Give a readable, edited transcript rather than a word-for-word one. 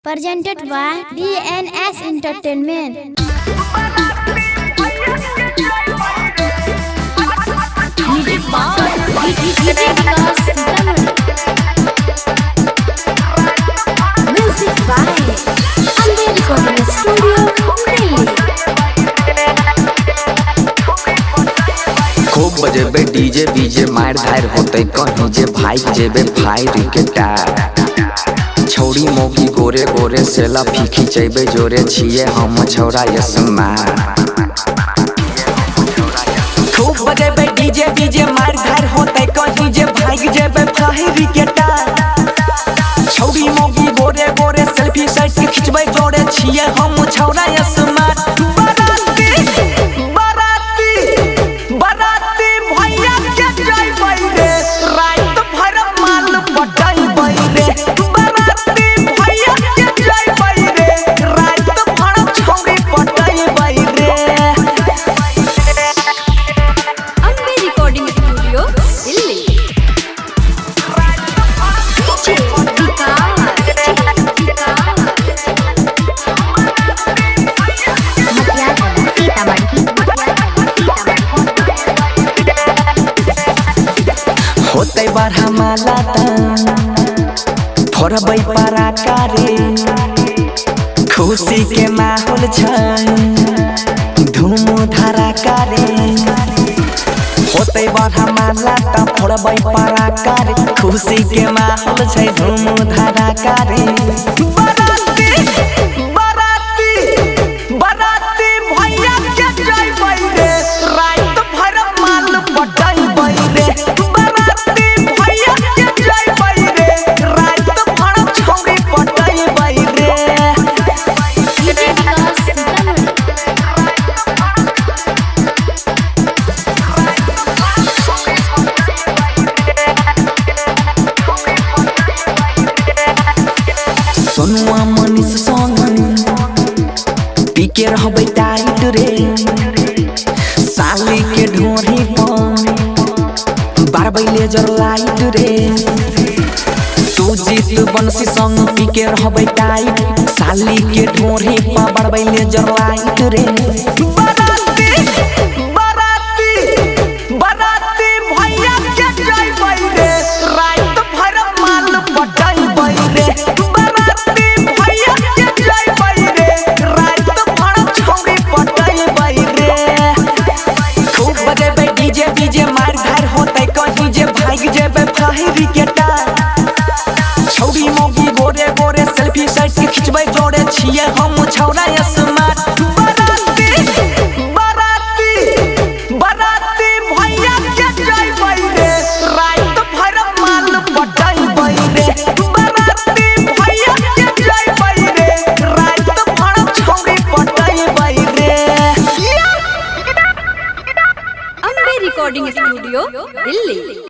Presented by DNS Entertainment. Music by Amber Recording Studio, Delhi. खूब बजेबे DJ बीजे मार धार होते कहीं जे भाई जेबे फायर के टार छौड़ी मोगी गोरे गोरे सेला फीकी चेबे जोरे छिए हम छौड़ा यसमा खूब बजेबे डीजे बीजे मार धार होते कहीं जे भाई जेबे फायर के टार छौड़ी मोगी गोरे गोरे सेल्फी साइड के खिंचबे जोरे छिए हम छौड़ा यसमा होते बारह माला फोड़बै पराका रे खुशी के माहौल छै धूम धड़ाका रे होते बारह माला फोड़बै पराका रे खुशी के माहौल छै धूम धड़ाका रे सोनुआ मनीष संग पीके रहबै टाइट रे साली के ढोरी पर बारबै लेजर लाइट रे सुजीत बंसी संग पीके रहबै टाइट साली के ढोरी पर बारबै लेजर लाइट रे डीजे बीजे मार धार होते कहीं जे भाग जेबे फायर के टार छौड़ी मोगी गोरे गोरे सेल्फी साइड के खिंचबै जोड़े छिए हम छौड़ा यसमा बराती भैया के जइबै रे रात भर माल पटैबै रे बराती भैया के जइबै रे रात भर छौड़ी पटैबै रे Amber Recording Studio, Delhi.